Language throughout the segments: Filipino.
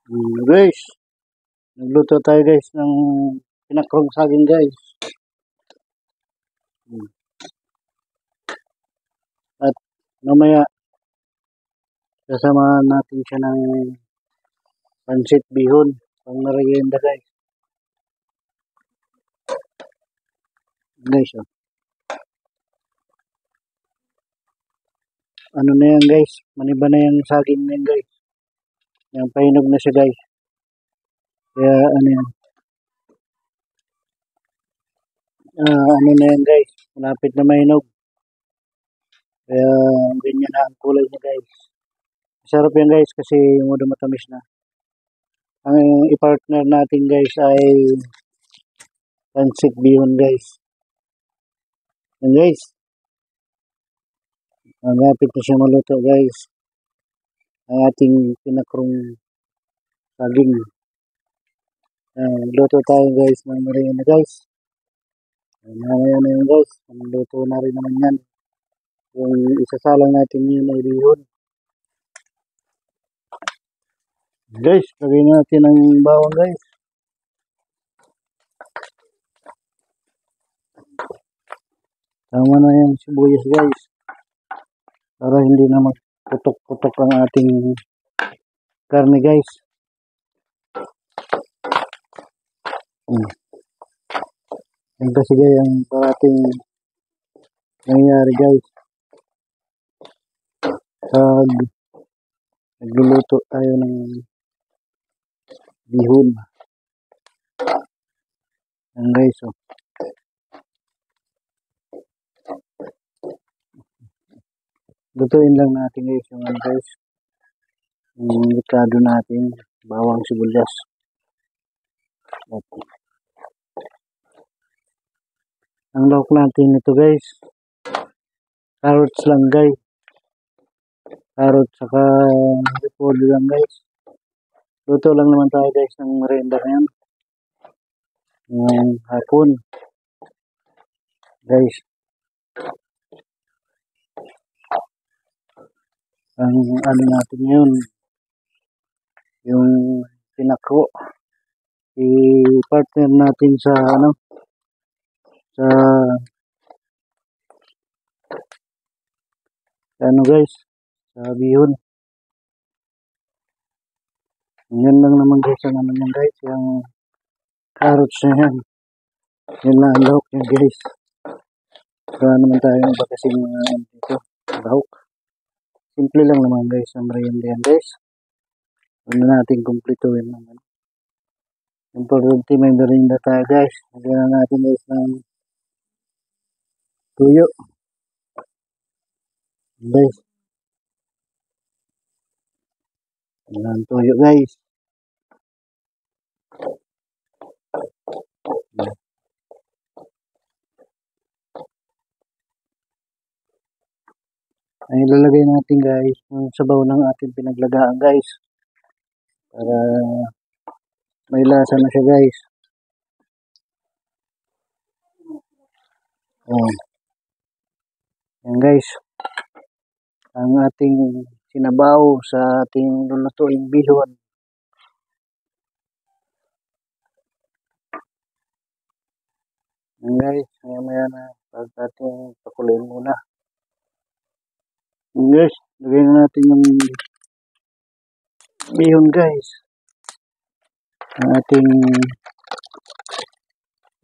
Guys, nagluto tayo guys ng pinakrong saging guys. Hmm. At mamaya kasama natin siya ng pansit bihon pang merienda guys. Guys, oh. Ano na yan guys, maniba na yung saging na yan guys. Yung pahinog na siya guys. Kaya ano yan, ano na yan guys, malapit na mahinog. Kaya ganyan na ang kulay niya guys. Sarap yan guys kasi yung mudo matamis na. Ang i-partner natin guys ay pansit bihon guys. Yan guys. Malapit na siya maluto guys. Ang ating pinakrong saging. Luto tayo guys ng merienda guys. Mamaya na yun guys. Luto na rin naman yan. Yung isasalang natin yun ay bihon. Guys, lagay natin ang bawang guys. Tama na yung sibuyas guys. Para hindi na magputok-putok ang ating karne guys. Yan kasi guys ang parating nangyayari guys. Nagluluto tayo ng bihon. Yan guys, oh. Lutuin lang natin guys yung ano guys. Yung likado natin, bawang sibuyas. Okay. Ang lawak natin ito guys, carrots lang guys. Carrots saka repolyo lang guys. Luto lang naman tayo guys ng merienda na yan. Ngayong hapon. Guys. Ang ano natin yun. Yung pinakro. I-partner natin sa ano. Sa ano guys. Sa bihon. Yan lang naman guys ang ano yan guys. Yung carrots na yan. Yan lang ang lahok yan guys. Kaya naman tayo iba kasing dito. Lahok. Simple lang naman guys ang merienda yan guys. Ano natin kumpletuhin naman. Importante may merienda tayo guys. Lagyan na natin guys ng tuyo. Guys. Ayan tuyo guys. Ay ilalagay natin guys yung sabaw ng ating pinaglagaan guys. Para may lasa na siya guys. Ayan. Ayan guys. Ang ating sinabaw sa ating lulutuing bihon. Ayan guys. Maya na. Pag ating pakuloyin muna. Ayan guys. Lagay na natin yung bihon guys. Ang ating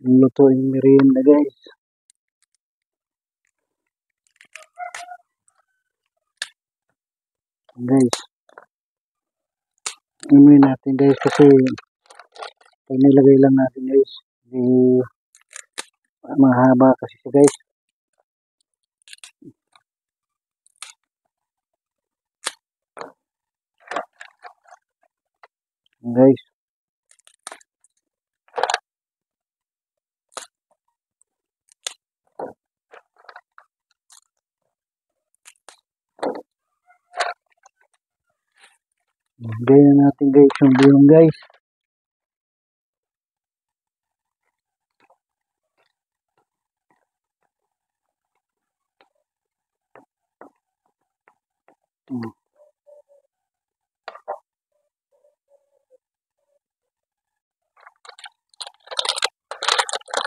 lulutuing merienda guys. Guys. Inumin natin guys kasi pag nilagay lang natin guys. Di mahaba kasi siya guys. Guys. Ganyan natin guys yung bihon guys.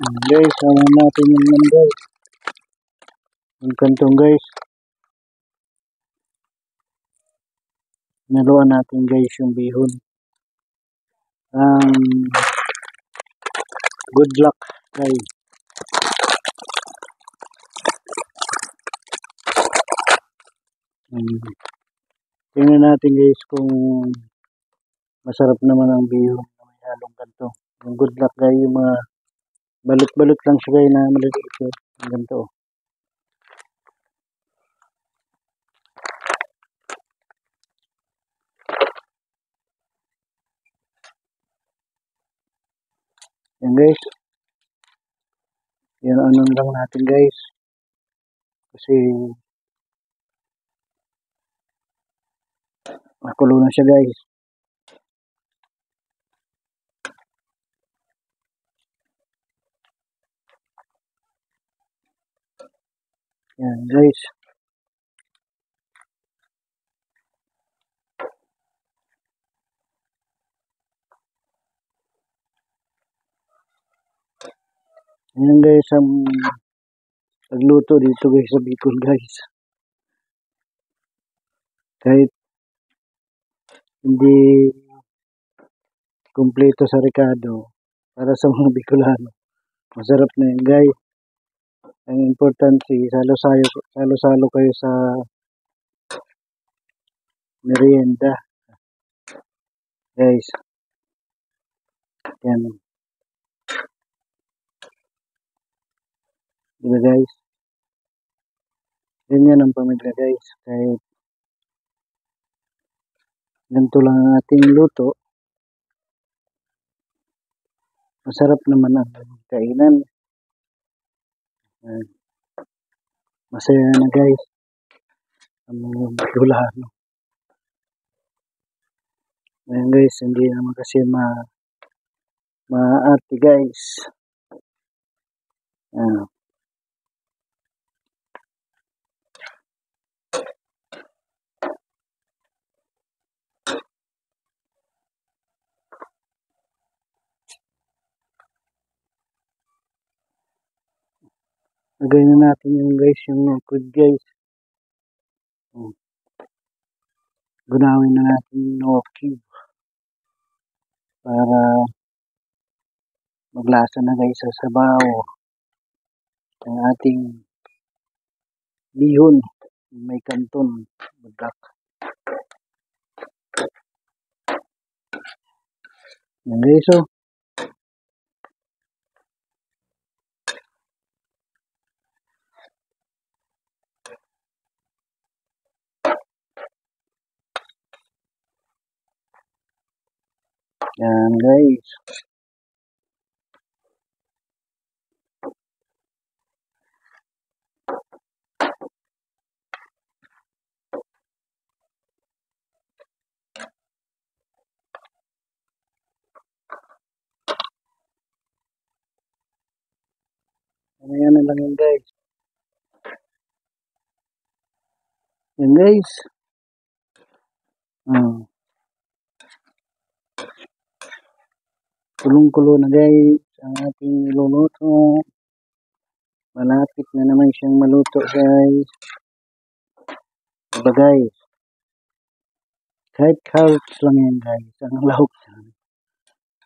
Guys, sama natin yung ano guys. Yung kantong guys. Naluan natin guys yung bihon. Good luck guys. Tingnan natin guys kung masarap naman ang bihon na may halong kanto. Yung good luck guys, yung mga balot-balot lang siya guys na maliliit guys. Yung ganito. Yan guys. Yan ano lang natin guys. Kasi makulo na siya guys. Yan guys. Yan guys ang pagluto dito guys sa Bicol guys. Kahit hindi kumpleto sa Ricardo, para sa mga Bicolano, masarap na yan guys. Ang importante, salo-salo kayo sa merienda guys. Yan. Diba guys? Ganyan ang pamilya guys. Kahit ganito lang ang ating luto, masarap naman ang kainan. Masaya na guys ang mga Bicolano. Ayan guys, hindi naman kasi maarte guys. Lagay na natin yung guys, yung liquid guys. Gunawin na natin yung cube para maglasa na guys sa sabaw ang ating bihon may kanton budak. Yan guys, oh. Yan guys. Ayan na lang yun guys. Yan guys. Kulong-kulo na guys ang ating niluluto. Malapit na naman siyang maluto guys. Diba guys? Kahit carrots lang yan guys. Ang lahok yan.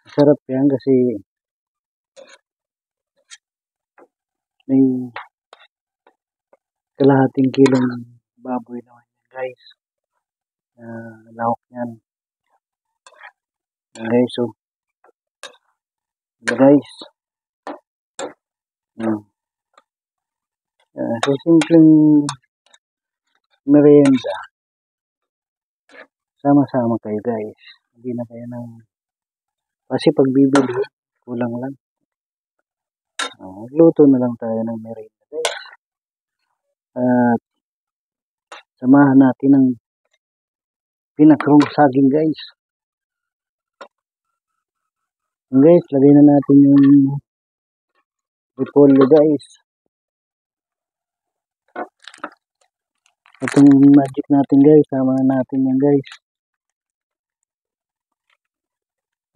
Masarap yan kasi may kalahating kilong baboy naman yan guys. Lahok yan. Yan guys, so. Diba guys? So simpleng merienda. Sama-sama kayo guys. Hindi na kayo ng... Kasi pag bibili, kulang lang. Luto na lang tayo ng merienda guys. At samahan natin ng pinakrong saging guys. Guys, lagay na natin yung repolyo guys. Itong magic natin guys, sama na natin yan guys.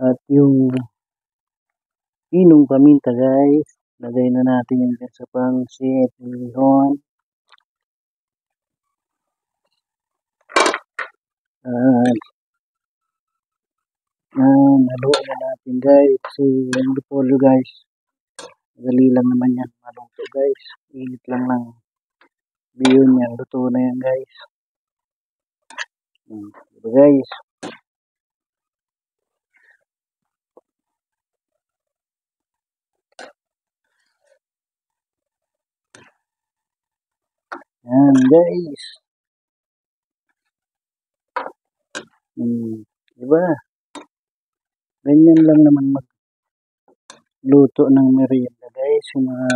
At yung inong paminta guys, Lagay na natin yan sa pangsit, ihon. Naluto na natin guys. Kasi yung repolyo guys, madali lang naman yan maluto guys. Init lang ng bihon yan. Luto na yan guys. Diba guys? Yan guys. Diba? Ganyan lang naman magluto ng merienda guys. Yung mga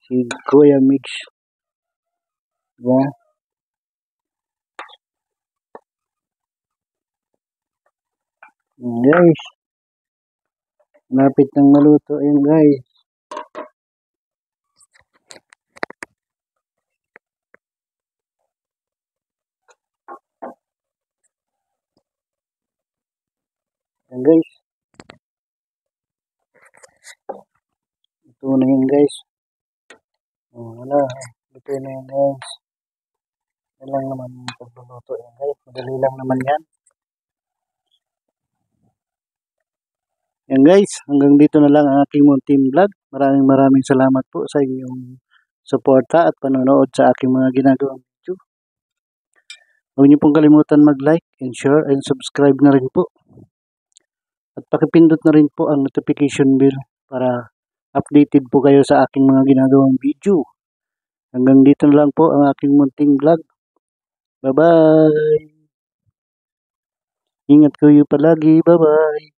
si Kuya Mix. Diba? Guys. Malapit nang maluto yun guys. Yan guys. Ito na yun guys. Wala. Ito na yun guys. Yan lang naman yung pagluluto yan guys. Madali lang naman yan. Yan guys. Hanggang dito na lang ang aking munting vlog. Maraming salamat po sa inyong suporta at panonood sa aking mga ginagawang video. Huwag niyo pong kalimutan mag-like and share and subscribe na rin po. At pakipindot na rin po ang notification bell para updated po kayo sa aking mga ginagawang video. Hanggang dito na lang po ang aking munting vlog. Bye-bye! Ingat kayo palagi. Bye-bye!